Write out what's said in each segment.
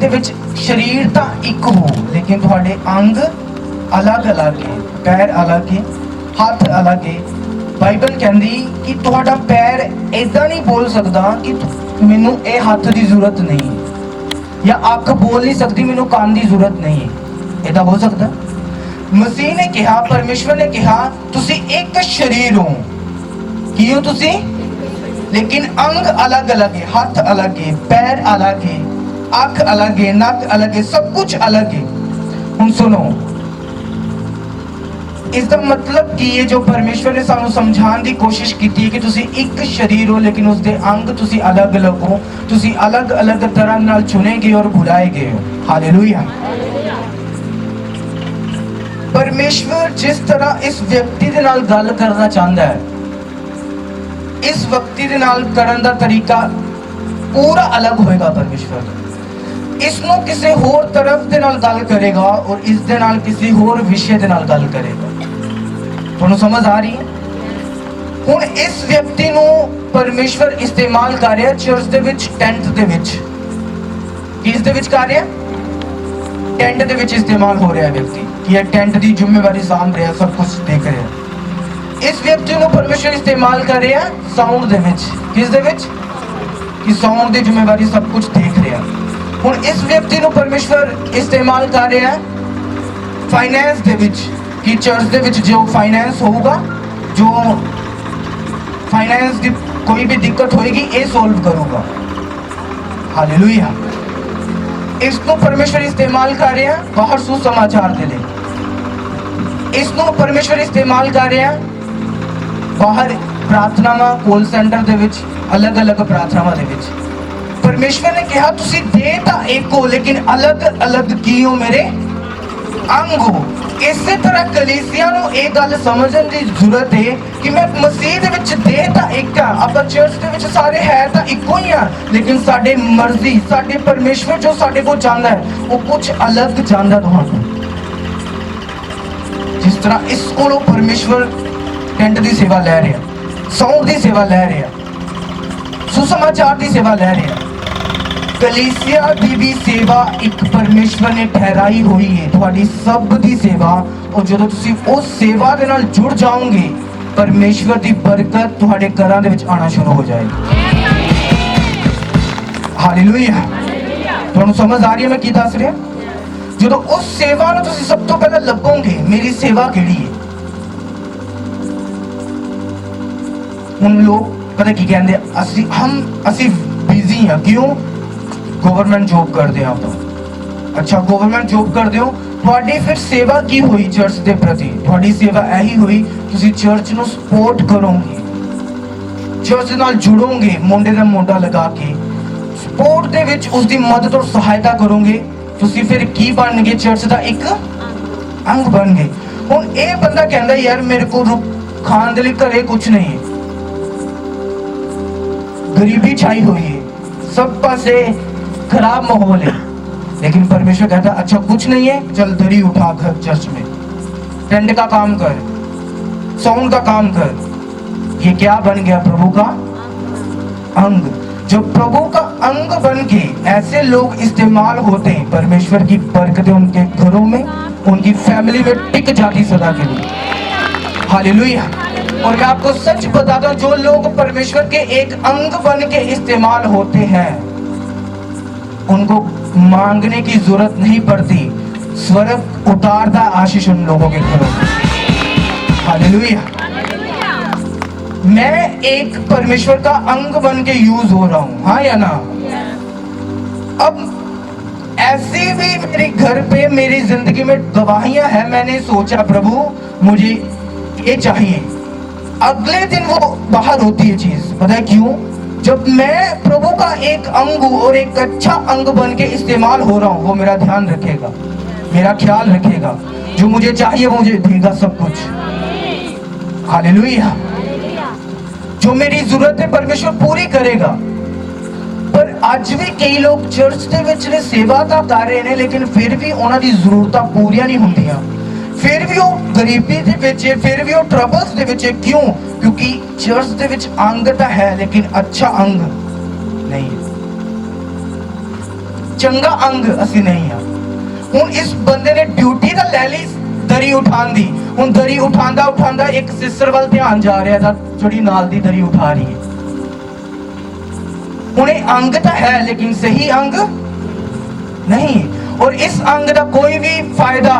ਜਿਹਦੇ ਵਿੱਚ ਸਰੀਰ ਤਾਂ ਇੱਕ ਹੋ ਲੇਕਿਨ ਤੁਹਾਡੇ ਅੰਗ ਅਲੱਗ-ਅਲੱਗ ਹੈ। ਪੈਰ ਅਲੱਗ ਹੈ, ਹੱਥ ਅਲੱਗ ਹੈ। ਬਾਈਬਲ ਕਹਿੰਦੀ ਕਿ ਤੁਹਾਡਾ ਪੈਰ ਇਦਾਂ ਨਹੀਂ ਬੋਲ ਸਕਦਾ ਕਿ ਮੈਨੂੰ ਇਹ ਹੱਥ ਦੀ ਜ਼ਰੂਰਤ ਨਹੀਂ ਹੈ, ਜਾਂ ਅੱਖ ਬੋਲ ਨਹੀਂ ਸਕਦੀ ਮੈਨੂੰ ਕੰਨ ਦੀ ਜ਼ਰੂਰਤ ਨਹੀਂ ਹੈ। ਇਦਾਂ ਹੋ ਸਕਦਾ? ਮਸੀਹ ਨੇ ਕਿਹਾ, ਪਰਮੇਸ਼ਵਰ ਨੇ ਕਿਹਾ ਤੁਸੀਂ ਇੱਕ ਸਰੀਰ ਹੋ। ਕੀ ਹੋ ਤੁਸੀਂ? लेकिन अंग अलग अलग है, हाथ अलग है, पैर अलग है, आंख अलग है, नाक अलग है, सब कुछ अलग है। हुण सुनो, इसका मतलब कि ये जो परमेश्वर ने सानू समझाने की कोशिश की है कि तुसी एक शरीर हो लेकिन उसके अंग तुसी अलग अलग हो, तुसी अलग अलग तरह नाल चुने गए और बुलाए गए हो। हालेलुया। परमेश्वर जिस तरह इस व्यक्ति दे नाल गल करना चाहता है, इस व्यक्ति दे नाल करन दा तरीका पूरा अलग होएगा। परमेश्वर इसनों किसी होर तरफ दे नाल गल करेगा और इस दे नाल किसी होर विषय दे नाल गल करेगा। तुहानू समझ आ रही है? हुण इस व्यक्ति नू परमेश्वर इस्तेमाल कर रहा चर्च दे विच, टेंट दे विच। किस दे विच कर रहा? टेंट दे विच इस्तेमाल हो रहा है व्यक्ति कि यह टेंट दी जिम्मेवारी सांभ रहा, सब कुछ देख रहा है। इस व्यक्ति को परमेश्वर इस्तेमाल कर रहा है साउंड दे विच। किस दे विच? कि साउंड दी जिम्मेवारी सब कुछ देख रहा है। हुण इस व्यक्ति को परमेश्वर इस्तेमाल कर रहा है फाइनेंस दे विच, कि चर्च दे विच जो फाइनेंस होगा, जो फाइनेंस की कोई भी दिक्कत होएगी ये सॉल्व करूँगा। हालेलुया। इसको परमेश्वर इस्तेमाल कर रहा है बाहर सुसमाचार दे लिए। इसको परमेश्वर इस्तेमाल कर रहा है बाहर प्रार्थनावां, कॉल सेंटर दे विच, अलग अलग प्रार्थनावां दे विच। परमेश्वर ने कहा तुसी दे तां एक हो लेकिन अलग अलग की हो मेरे अंग हो। इसी तरह कलीसिया नूं ये गल समझण दी जरूरत है कि मैं मसीह दे विच दे तां एक हां, आपां चर्च दे विच सारे है तां इक्को ही हां, लेकिन साडे मर्जी, साडे परमेश्वर जो साडे कोल चाहंदा है वो कुछ अलग चाहंदा तुहानूं। जिस तरह इस कोलों परमेश्वर टेंट की सेवा लै रहे, साउंड की सेवा लै रहे, सुसमाचार की सेवा लै रहे, कलीसिया की भी सेवा एक परमेश्वर ने ठहराई हुई है, तुहाडी सब की सेवा। और जो तुसी उस सेवा के नाल जुड़ जाओगे परमेश्वर की बरकत तुहाडे घरां दे विच आना शुरू हो जाएगी। हालेलुया। तुहानू समझ आ रही है मैं की दस रहा? जो उस सेवा नूं तुसी सब तो पहले लभोगे मेरी सेवा किहड़ी है। हुण लोग पता की कहते असी बिजी हाँ, क्यों? गवर्नमेंट जॉब करते हैं आप। अच्छा गवर्नमेंट जॉब करते हो, तुहाडी फिर सेवा की हुई चर्च के प्रति? तुहाडी सेवा यही हुई तुसी चर्च नूं सपोर्ट करोगे, चर्च नाल जुड़ोगे, मोंडे दा मोंडा लगा के सपोर्ट दे विच उसकी मदद और सहायता करोगे। तुसी फिर की बन गए? चर्च का एक अंग बन गए। हुण ये बंदा कहता यार मेरे को खाण दे लई घरे कुछ नहीं है, गरीबी छाई हुई है, सब पासे खराब माहौल है, लेकिन परमेश्वर कहता अच्छा कुछ नहीं है, चल दरी उठा घर चर्च में, टेंट का काम कर, साउंड का काम कर। ये क्या बन गया? प्रभु का अंग। जब प्रभु का अंग बन के ऐसे लोग इस्तेमाल होते हैं, परमेश्वर की बरकतें उनके घरों में, उनकी फैमिली में टिक जाती सदा के लिए। हालेलुया। और मैं आपको सच बताता हूं, जो लोग परमेश्वर के एक अंग बन के इस्तेमाल होते हैं उनको मांगने की जरूरत नहीं पड़ती, स्वर्ग उतारता आशीष उन लोगों के घरों में। हालेलुया। मैं एक परमेश्वर का अंग बन के यूज हो रहा हूं, हाँ या ना? अब ऐसे भी मेरे घर पे मेरी जिंदगी में गवाहियां हैं। मैंने सोचा प्रभु मुझे ये चाहिए, अगले दिन वो बाहर होती है चीज। पता है क्यों? जब मैं प्रभु का एक अंग और एक अच्छा अंग बन के इस्तेमाल हो रहा हूँ, वो मेरा ध्यान रखेगा, मेरा ख्याल रखेगा, जो मुझे चाहिए वो मुझे देगा सब कुछ। हालेलुया। जो मेरी जरूरत है परमेश्वर पूरी करेगा। पर आज भी कई लोग चर्च दे विच ने सेवा तो कर रहे हैं, लेकिन फिर भी उन्हां दी जरूरतां पूरियां नहीं होंदियां, फिर भी वो गरीबी दे विच है, फिर भी वो ट्रबल्स दे विच है। क्यों? क्योंकि चर्च दे विच अंग तो है लेकिन अच्छा अंग नहीं है। ਚੰਗਾ ਅੰਗ ਅਸੀਂ ਨਹੀਂ ਆ। ਹੁਣ ਇਸ ਬੰਦੇ ਨੇ ਡਿਊਟੀ ਤਾਂ ਲੈ ਲਈ ਦਰੀ ਉਠਾਉਣ ਦੀ। ਹੁਣ ਦਰੀ ਉਠਾਉਂਦਾ ਉਠਾਉਂਦਾ ਇੱਕ ਸਿਸਟਰ ਵੱਲ ਧਿਆਨ ਜਾ ਰਿਹਾ ਤਾਂ ਜਿਹੜੀ ਨਾਲ ਦੀ ਦਰੀ ਉਠਾ ਰਹੀ ਹੈ। ਹੁਣ ਇਹ ਅੰਗ ਤਾਂ ਹੈ ਲੇਕਿਨ ਸਹੀ ਅੰਗ ਨਹੀਂ, और इस अंग का कोई भी फायदा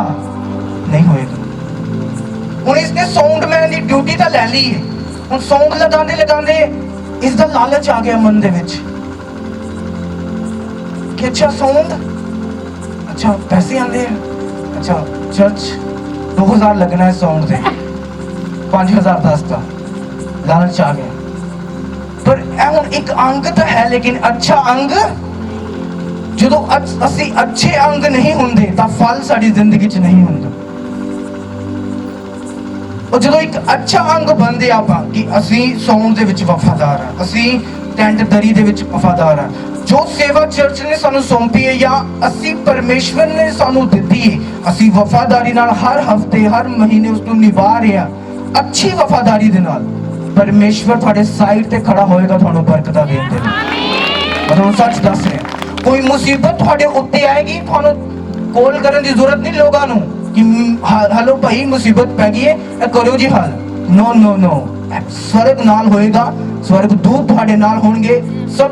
नहीं होएगा। ਹੁਣ ਇਸਨੇ ਸਾਊਂਡਮੈਨ ਦੀ ਡਿਊਟੀ ਤਾਂ ਲੈ ਲਈ ਹੈ। ਹੁਣ ਸਾਊਂਡ ਲਗਾਉਂਦੇ ਲਗਾਉਂਦੇ ਇਸ ਦਾ ਲਾਲਚ ਆ ਗਿਆ ਮਨ ਦੇ ਵਿੱਚ ਕਿ ਅੱਛਾ ਸਾਊਂਡ, ਅੱਛਾ ਪੈਸੇ ਆਉਂਦੇ ਆ, ਅੱਛਾ ਚਰਚ 2000 लगना है साउंड से 5000 10 का लालच आ गया। पर ਹੁਣ ਇੱਕ ਅੰਗ ਤਾਂ ਹੈ ਲੇਕਿਨ ਅੱਛਾ ਅੰਗ ਜਦੋਂ ਅਸੀਂ ਅੱਛੇ ਅੰਗ ਨਹੀਂ ਹੁੰਦੇ ਤਾਂ ਫਲ ਸਾਡੀ ਜ਼ਿੰਦਗੀ 'ਚ ਨਹੀਂ ਹੁੰਦਾ। ਉਹ ਜਦੋਂ ਇੱਕ ਅੱਛਾ ਅੰਗ ਬਣਦੇ ਆਪਾਂ ਕਿ ਅਸੀਂ ਸਾਊਂਡ ਦੇ ਵਿੱਚ ਵਫਾਦਾਰ ਆ, ਅਸੀਂ ਟੈਂਟ ਦਰੀ ਦੇ ਵਿੱਚ ਵਫਾਦਾਰ ਆ, ਜੋ ਸੇਵਾ ਚਰਚ ਨੇ ਸਾਨੂੰ ਸੌਂਪੀ ਹੈ ਜਾਂ ਅਸੀਂ ਪਰਮੇਸ਼ਵਰ ਨੇ ਸਾਨੂੰ ਦਿੱਤੀ ਹੈ, ਅਸੀਂ ਵਫਾਦਾਰੀ ਨਾਲ ਹਰ ਹਫਤੇ ਹਰ ਮਹੀਨੇ ਉਸ ਨੂੰ ਨਿਭਾ ਰਹੇ ਹਾਂ ਅੱਛੀ ਵਫਾਦਾਰੀ ਦੇ ਨਾਲ, ਪਰਮੇਸ਼ਵਰ ਤੁਹਾਡੇ ਸਾਈਡ ਤੇ ਖੜਾ ਹੋਏਗਾ ਤੁਹਾਨੂੰ ਬਰਕਤਾਂ ਦੇਣ ਦੇ ਲਈ। ਮੈਂ ਤੁਹਾਨੂੰ ਸੱਚ ਦੱਸ ਰਿਹਾ, ਕੋਈ ਮੁਸੀਬਤ ਤੁਹਾਡੇ ਉੱਤੇ ਆਏਗੀ ਤੁਹਾਨੂੰ ਕੋਲ ਕਰਨ ਦੀ ਜ਼ਰੂਰਤ ਨਹੀਂ ਲੋਕਾਂ ਨੂੰ ਕਿ ਹਲੋ ਭਾਈ ਮੁਸੀਬਤ ਪੈ ਗਈ ਹੈ ਇਹ ਕਰੋ ਜੀ ਹੱਲ। ਨੋ ਨੋ ਨੋ, ਸਵਰਗ ਨਾਲ ਹੋਏਗਾ, ਸਵਰਗ ਦੂਤ ਤੁਹਾਡੇ ਨਾਲ ਹੋਣਗੇ, ਸਭ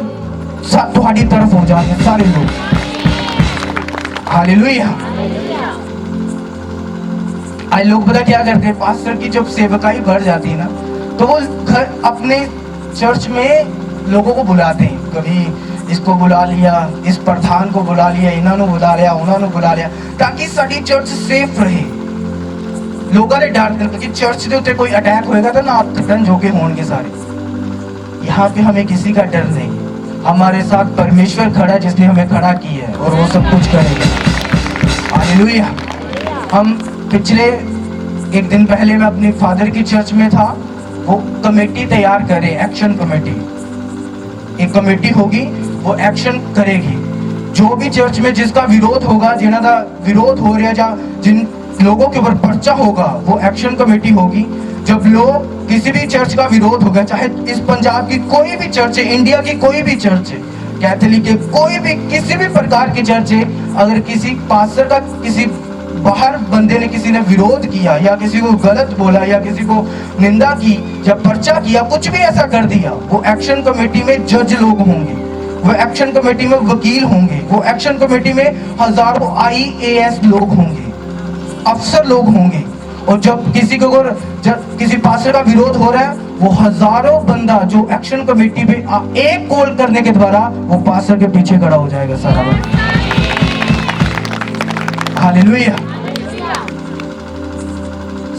ਤੁਹਾਡੀ तरफ हो जाएंगे सारे लोग। हालेलुया। आज लोग पता क्या करते हैं, पास्टर की जब सेवकाई बढ़ जाती है ना तो वो घर अपने चर्च में लोगों को बुलाते हैं, कभी इसको बुला लिया, इस प्रधान को बुला लिया, इन्होंने बुला लिया, उन्होंने बुला लिया, ताकि साडी चर्च सेफ रहे। लोगों ने डरते हैं कि चर्च के ऊपर कोई अटैक होएगा तो ना डन झोंके होंगे सारे। यहाँ पे हमें किसी का डर नहीं, हमारे साथ परमेश्वर खड़ा है जिसने हमें खड़ा किया है और वो सब कुछ करेगा। हालेलुया। हम पिछले एक दिन पहले मैं अपने फादर की चर्च में था, वो कमेटी तैयार करे, एक्शन कमेटी, एक कमेटी होगी वो एक्शन करेगी। जो भी चर्च में जिसका विरोध होगा, जिन्हों का विरोध हो रहा या जिन लोगों के ऊपर पर्चा होगा वो एक्शन कमेटी होगी। जब लोग किसी भी चर्च का विरोध होगा, चाहे इस पंजाब की कोई भी चर्च है, इंडिया की कोई भी चर्च है, कैथोलिक है, कोई भी किसी भी प्रकार की चर्च है, अगर किसी पास्टर का किसी बाहर बंदे ने किसी ने विरोध किया या किसी को गलत बोला या किसी को निंदा की या पर्चा किया, कुछ भी ऐसा कर दिया, वो एक्शन कमेटी में जज लोग होंगे, वो एक्शन कमेटी में वकील होंगे, वो एक्शन कमेटी में हजारों IAS लोग होंगे, अफसर लोग होंगे। और जब किसी को जब किसी पास्टर का विरोध हो रहा है, वो हजारों बंदा जो एक्शन कमेटी पे एक कॉल करने के द्वारा वो पास्टर के पीछे खड़ा हो जाएगा सारा। हालेलुया।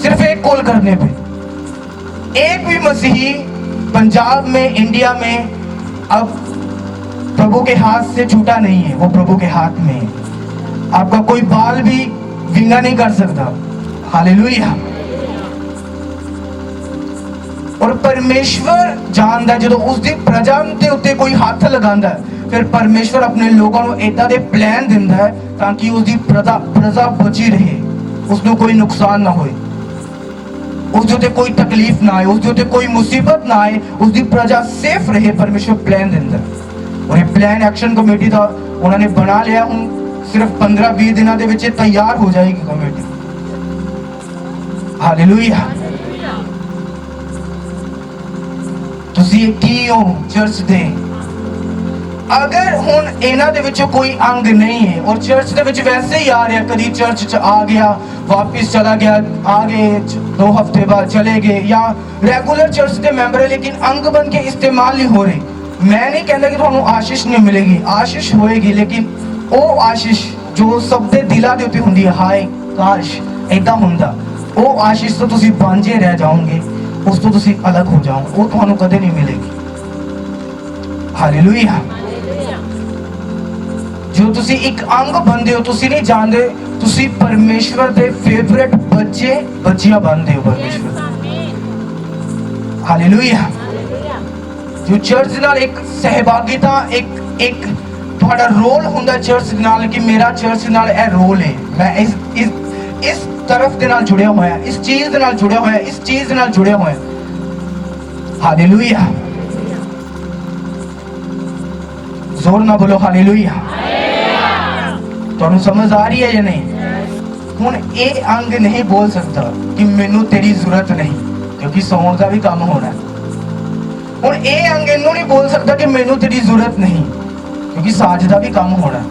सिर्फ एक कॉल करने पे एक भी मसीही पंजाब में, इंडिया में अब प्रभु के हाथ से छूटा नहीं है, वो प्रभु के हाथ में है। आपका कोई बाल भी विंगा नहीं कर सकता। हालेलुया। और परमेश्वर जानता जो उसकी प्रजा के उत्ते कोई हाथ लगांदा है, फिर परमेश्वर अपने लोगों को इदा दे प्लान दिंदा है ताकि उसकी प्रजा बची रहे, उसको कोई नुकसान ना होए, उसके उत्ते कोई तकलीफ ना आए, उसके उत्ते कोई मुसीबत ना आए, उसकी प्रजा सेफ रहे। परमेश्वर प्लान दिंदा है और ये प्लान एक्शन कमेटी का उन्होंने बना लिया। हूँ सिर्फ 15-20 दिनों के विच तैयार हो जाएगी कमेटी। हालेलुया। तुसी की हो चर्च दे, अगर हुन इन्हां दे विचों कोई अंग नहीं है और चर्च दे विच वैसे ही आ रहा, कभी चर्च च आ गया वापस चला गया, आ गए 2 हफ्ते बाद चले गए, या रेगुलर चर्च के मैंबर है लेकिन अंग बन के इस्तेमाल नहीं हो रहे। मैं नहीं कहता कि तुहानू आशीष नहीं मिलेगी, आशीष होएगी, लेकिन वो आशीष जो सब दे दिलां दे उत्ते हुंदी है, हाय काश ऐदा हुंदा, वो आशीष तो तुसी बांझे रह जाओगे, उस तो तुसी अलग हो जाओ, वो तुहानू कदे नहीं मिलेगी। हालेलुया। जो तुसी एक अंग बनदे हो, तुसी नहीं जानदे तुसी परमेश्वर दे फेवरेट बच्चे बच्चियां बनदे हो परमेश्वर। हालेलुया। जो चर्च नाल एक सहभागिता, एक थोड़ा रोल हुंदा चर्च नाल कि मेरा चर्च नाल ए रोल है, मैं इस तरफ दे नाल जुड़िया होया, इस चीज दे नाल जुड़िया होया, इस चीज दे नाल जुड़िया होया। हालेलुया। जोर ना बोलो हालेलुया। ਤੁਹਾਨੂੰ ਸਮਝ ਆ ਰਹੀ ਹੈ ਜਾਂ ਨਹੀਂ? ਹੁਣ ਇਹ ਅੰਗ ਨਹੀਂ ਬੋਲ ਸਕਦਾ ਕਿ ਮੈਨੂੰ ਤੇਰੀ ਜ਼ਰੂਰਤ ਨਹੀਂ, ਕਿਉਂਕਿ ਸੌਣ ਦਾ ਵੀ ਕੰਮ ਹੋਣਾ। ਹੁਣ ਇਹ ਅੰਗ ਇਹਨੂੰ ਨਹੀਂ ਬੋਲ ਸਕਦਾ ਕਿ ਮੈਨੂੰ ਤੇਰੀ ਜ਼ਰੂਰਤ ਨਹੀਂ, ਕਿਉਂਕਿ ਸਾਜ ਦਾ ਵੀ ਕੰਮ ਹੋਣਾ।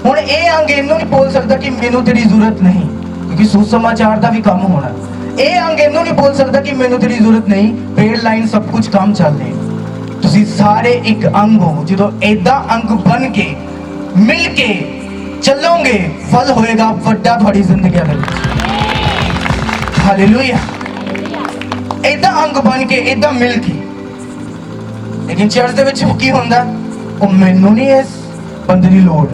ਹੁਣ ਇਹ ਅੰਗ ਇਹਨੂੰ ਨਹੀਂ ਬੋਲ ਸਕਦਾ ਕਿ ਮੈਨੂੰ ਤੇਰੀ ਜ਼ਰੂਰਤ ਨਹੀਂ, ਕਿਉਂਕਿ ਸੁਸਮਾਚਾਰ ਦਾ ਵੀ ਕੰਮ ਹੋਣਾ। ਇਹ ਅੰਗ ਇਹਨੂੰ ਨਹੀਂ ਬੋਲ ਸਕਦਾ ਕਿ ਮੈਨੂੰ ਤੇਰੀ ਜ਼ਰੂਰਤ ਨਹੀਂ, ਪੇੜ ਲਾਈਨ ਸਭ ਕੁਝ ਕੰਮ ਚੱਲੇ। ਤੁਸੀਂ ਸਾਰੇ ਇੱਕ ਅੰਗ ਹੋ। ਜਦੋਂ ਏਦਾਂ ਅੰਗ ਬਣ ਕੇ ਮਿਲ ਕੇ ਚੱਲੋਗੇ, ਫਲ ਹੋਏਗਾ ਵੱਡਾ ਤੁਹਾਡੀ ਜ਼ਿੰਦਗੀ ਦੇ ਵਿੱਚ। ਹਾਲੇਲੂਇਆ। ਏਦਾਂ ਅੰਗ ਬਣ ਕੇ, ਏਦਾਂ ਮਿਲ ਕੇ। ਲੇਕਿਨ ਚਰਚ ਦੇ ਵਿੱਚ ਕੀ ਹੁੰਦਾ? ਉਹ ਮੈਨੂੰ ਨਹੀਂ ਇਸ ਬੰਦੇ ਦੀ ਲੋੜ,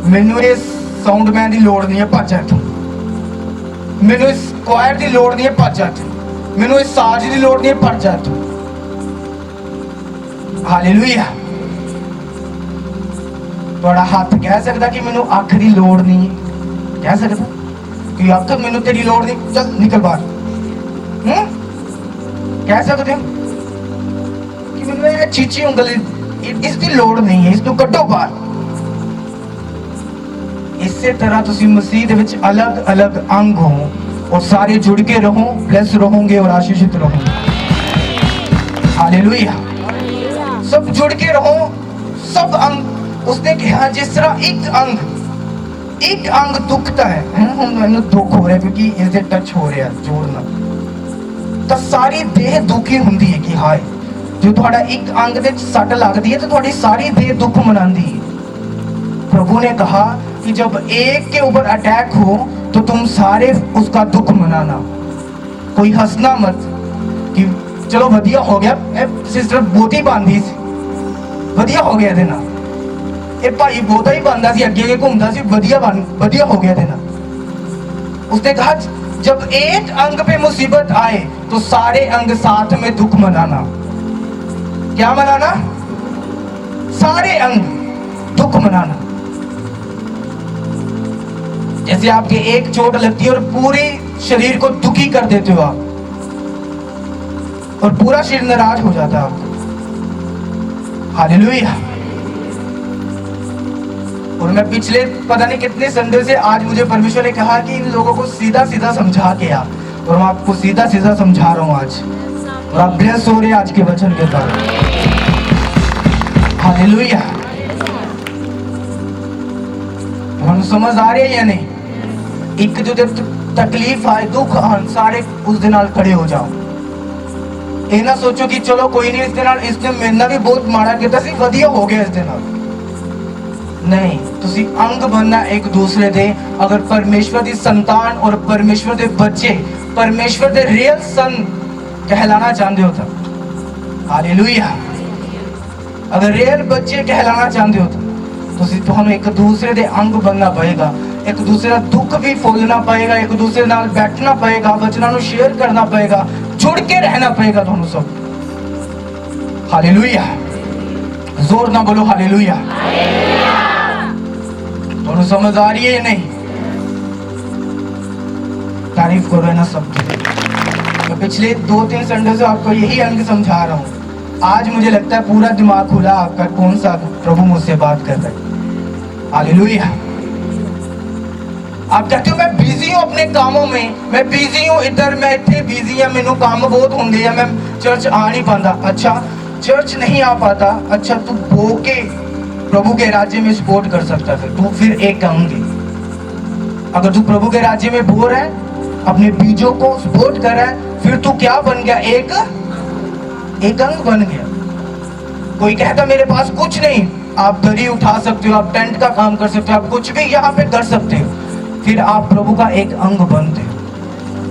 ਮੈਨੂੰ ਇਸ ਸਾਊਂਡਮੈਨ ਦੀ ਲੋੜ ਨਹੀਂ ਹੈ, ਭੱਜ ਇੱਥੋਂ। ਮੈਨੂੰ ਇਸ ਕੁਆਇਰ ਦੀ ਲੋੜ ਨਹੀਂ ਹੈ, ਭੱਜ ਇੱਥੋਂ। ਮੈਨੂੰ ਇਸ ਸਾਜ਼ ਦੀ ਲੋੜ ਨਹੀਂ ਹੈ, ਭੱਜ ਇੱਥੋਂ। ਹਾਲੇਲੂਇਆ। ਤੁਹਾਡਾ ਹੱਥ ਕਹਿ ਸਕਦਾ ਕਿ ਮੈਨੂੰ ਅੱਖ ਦੀ ਲੋੜ ਨਹੀਂ ਹੈ, ਕਹਿ ਸਕਦਾ ਕਿ ਅੱਖ ਮੈਨੂੰ ਤੇਰੀ ਲੋੜ ਨਹੀਂ, ਚੱਲ ਨਿਕਲ ਬਾਹਰ। ਕਹਿ ਸਕਦੇ ਹੋ ਕਿ ਮੈਨੂੰ ਇਹ ਚੀਚੀ ਉਂਗਲ ਇਸ ਦੀ ਲੋੜ ਨਹੀਂ ਹੈ, ਇਸ ਨੂੰ ਕੱਢੋ ਬਾਹਰ। ਇਸੇ ਤਰ੍ਹਾਂ ਤੁਸੀਂ ਮਸੀਹ ਦੇ ਵਿੱਚ ਅਲੱਗ-ਅਲੱਗ ਅੰਗ ਹੋ और सारे जुड़ के रहो, ब्लेस रहोगे और आशीषित रहोगे। हालेलुया। सब जुड़ के रहो, सब अंग। उसने कहा जिस तरह एक अंग दुखता है, मैंने दुख हो रहा है क्योंकि इससे टच हो रहा है जोड़ना, तो सारी देह दुखी होंदी है कि हाय जो थोड़ा एक अंग दे सट लगती है तो थोड़ी सारी देह दुख मनाती है। प्रभु ने कहा कि जब एक के ऊपर अटैक हो तो तुम सारे उसका दुख मनाना। कोई हंसना मत कि चलो वधिया हो गया, सिस्टर बोती बांधी सी, वधिया हो गया देना। ये भाई बोता ही बांधा सी, अगे अगे घूमता सी, वधिया हो गया देना। उसने कहा जब एक अंग पे मुसीबत आए तो सारे अंग साथ में दुख मनाना। क्या मनाना? सारे अंग दुख मनाना। जैसे आपके एक चोट लगती है और पूरे शरीर को दुखी कर देते हो आप, और पूरा शरीर नाराज हो जाता है आपका। हालेलुया। और मैं पिछले पता नहीं कितने संडे से आज मुझे परमेश्वर ने कहा कि इन लोगों को सीधा सीधा समझा के आ, और मैं आपको सीधा सीधा समझा रहा हूं आज, और आप ब्लेस हो रहे आज के वचन के द्वारा। हालेलुया। हम समझ आ रहे हैं या नहीं? एक जो तकलीफ आए, दुख आन, सारे उस दिन नाल खड़े हो जाओ। ये ना सोचो कि चलो कोई नहीं, इसने मेरे नाल भी बहुत माड़ा किया सी, वधिया हो गया इस दिन नाल। नहीं, तुसी अंग बनना एक दूसरे दे। अगर परमेश्वर दी संतान और परमेश्वर दे बच्चे परमेश्वर दे रियल सन कहलाना चाहते हो तो हालेलुया। अगर रियल बच्चे कहलाना चाहते हो तो तुहानू एक दूसरे दे अंग बनना पड़ेगा, एक दूसरे का दुख भी फूलना पड़ेगा, एक दूसरे नाल बैठना पड़ेगा, वचनां नू शेयर करना पड़ेगा, जुड़ के रहना पड़ेगा तुहानू सब। हालेलुया। जोर ना बोलो हालेलुया। तुहानू समझ आ रही है या नहीं? तारीफ करो ना सबकी। मैं पिछले 2-3 संडे से आपको यही अंग समझा रहा हूँ। आज मुझे लगता है पूरा दिमाग खुला आपका, कौन सा प्रभु मुझसे बात कर रहे हैं। हालेलुया। आप कहते हो मैं बिजी हूँ अपने कामों में, मैं बिजी हूँ इधर, मैं इतने बिजी है, मैनू काम बहुत होंगे है, मैं चर्च आ नहीं पाता। अच्छा, चर्च नहीं आ पाता, अच्छा तू बो के प्रभु के राज्य में सपोर्ट कर सकता है। तू फिर एक अंग है। अगर तू प्रभु के राज्य में बो रहा है, अपने बीजों को सपोर्ट कर रहा है, फिर तू क्या बन गया? एक अंग बन गया। कोई कहता मेरे पास कुछ नहीं, आप दरी उठा सकते हो, आप टेंट का काम कर सकते हो, आप कुछ भी यहाँ पे कर सकते हो, फिर आप प्रभु का एक अंग बनते हो।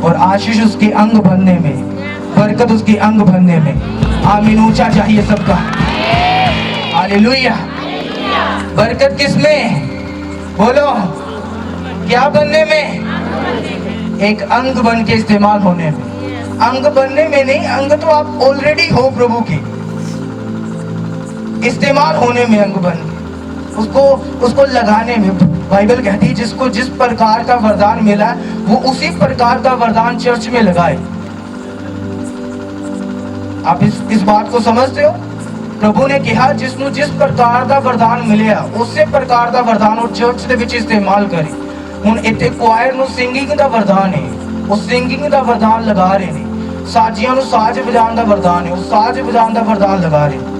और आशीष उसके अंग बनने में, बरकत उसके अंग बनने में। आमीन। ऊंचा चाहिए सबका। हालेलुया। बरकत किसमें? बोलो, क्या बनने में? एक अंग बन के इस्तेमाल होने में। अंग बनने में नहीं, अंग तो आप ऑलरेडी हो प्रभु के, इस्तेमाल होने में अंग बन के, उसको लगाने में। बाइबल कहती है जिसको जिस प्रकार का वरदान मिला है वो उसी प्रकार का वरदान चर्च में लगाए। आप इस बात को समझते हो? प्रभु ने कहा जिसनों जिस प्रकार का वरदान मिलिया उसे प्रकार का वरदान वो चर्च दे विच इस्तेमाल करे। हुण इत्थे क्वायर नूं सिंगिंग का वरदान है, वो सिंगिंग का वरदान लगा रहे हैं। साजियां नूं साज वजाउण का वरदान है, वो साज वजाउण का वरदान लगा रहे हैं।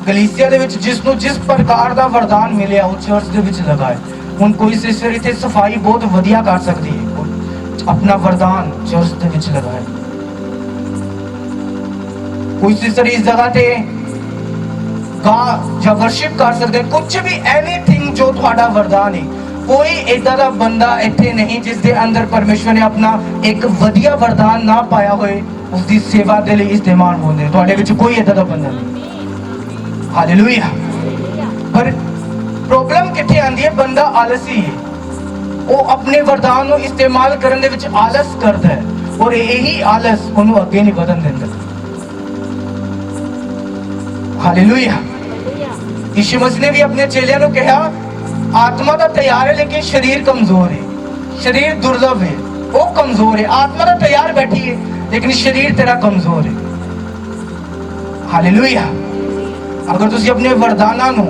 कलीसिया दे विच जिसनों जिस प्रकार का वरदान मिलिया वो चर्च दे विच लगाए। हुण कोई सिस्टर इत्थे सफाई बहुत वधिया कर सकती है, अपना वरदान चर्च दे विच लगाए। कोई सिस्टर इस जगह ते गा या वर्शिप कर सकते, कुछ भी एनीथिंग जो थोड़ा वरदान है। कोई इदा का बंदा इत्थे नहीं जिसके अंदर परमेश्वर ने अपना एक वधिया वरदान ना पाया होए उसकी सेवा के लिए इस्तेमाल होंदे। तुहाडे विच कोई इदा का बंदा नहीं। हालेलुया। पर प्रॉब्लम कित्थे आंदी है, बंदा आलसी है, वो अपने वरदान को इस्तेमाल करने दे विच आलस करता है और यही आलस उन्होंने अगे नहीं बढ़न देता। हालेलुया। यीशु मसीह ने भी अपने चेलियां को कहा आत्मा तो तैयार है लेकिन शरीर कमजोर है, शरीर दुर्लभ है, वो कमजोर है। आत्मा तो तैयार बैठी है लेकिन शरीर तेरा कमजोर है। हालेलुया। अगर तुसी अपने वरदाना नु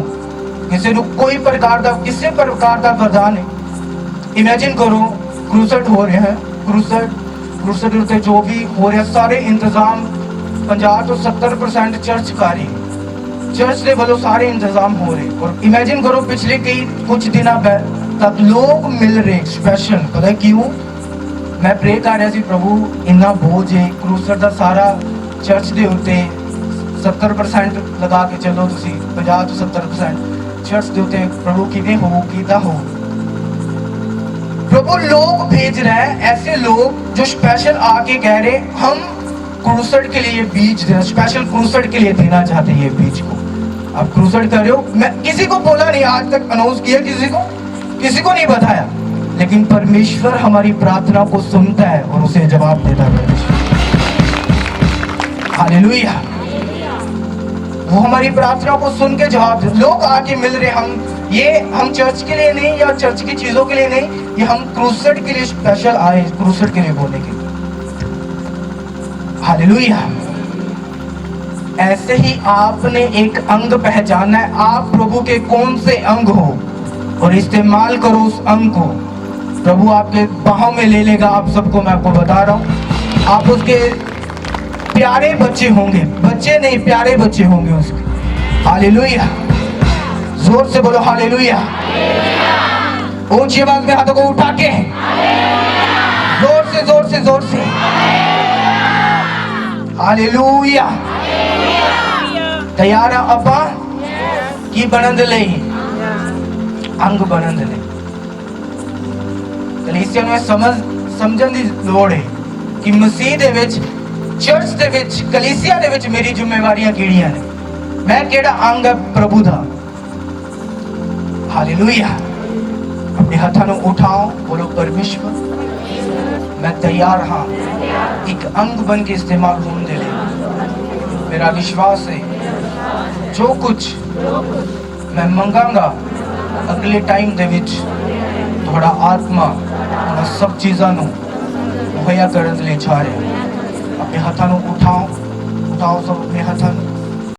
किसी को कोई प्रकार का किसी प्रकार का वरदान है, इमेजिन करो क्रूसेड हो रहे हैं, क्रूसेड उत्ते जो भी हो रहा सारे इंतजाम 50 तो 70% चर्च कर रही, चर्च के वालों सारे इंतजाम हो रहे। और इमेजिन करो पिछले कुछ दिनों तक लोग मिल रहे स्पेशल, पता है क्यों? मैं प्रे कर रहा सी प्रभु इन्ना बोझ है क्रूसेड का सारा चर्च के उत्ते 70% लगा के चलो तुसी 50 तो 70% चर्च के उत्ते प्रभु किवें हो कीदा हो। प्रभु लोग भेज रहे हैं, ऐसे लोग जो स्पेशल आके कह रहे हम क्रूसेड के लिए बीज देना, स्पेशल क्रूसेड के लिए देना चाहते हैं ये बीज को। आप क्रूसेड कर रहे हो, मैं किसी को बोला नहीं, आज तक अनाउंस किया किसी को नहीं बताया, लेकिन परमेश्वर हमारी प्रार्थना को सुनता है और उसे जवाब देता है। हालेलुया। वो हमारी प्रार्थना को सुन के जवाब दे। लोग आके मिल रहे, हम चर्च के लिए नहीं या चर्च की चीजों के लिए नहीं, ये हम क्रूसेड के लिए स्पेशल आए, क्रूसेड के लिए बोलने के लिए। हालेलुया। ऐसे ही आपने एक अंग पहचाना है, आप प्रभु के कौन से अंग हो और इस्तेमाल करो उस अंग को। प्रभु आपके बाहों में ले लेगा आप सबको, मैं आपको बता रहा हूं। आप उसके प्यारे बच्चे होंगे, बच्चे नहीं प्यारे बच्चे होंगे उसके। हालेलुया। जोर से बोलो हालेलुया। ऊंची आवाज में हाथों को उठा के जोर से जोर से जोर से हालेलुया। तैयार है अपा की बनन दे लई, अंग बनन दे लई। कलीसिया ਨੂੰ ਸਮਝਣ ਦੀ ਲੋੜ ਹੈ ਕਿ ਮਸੀਹ ਦੇ ਵਿੱਚ चर्च दे विच कलीसिया दे विच मेरी जिम्मेवारियां किहड़ियां ने, मैं केड़ा अंग है प्रभु दा। हालेलुया। अपने हाथों को उठाओ, बोलो परमेश्वर मैं तैयार हाँ एक अंग बन के इस्तेमाल होने दे लिए। मेरा विश्वास है जो कुछ मैं मंगांगा अगले टाइम दे विच थोड़ा आत्मा थोड़ा सब चीज़ों मुहैया करने ले जा रहे। अपने हाथों को उठाओ सब अपने हाथों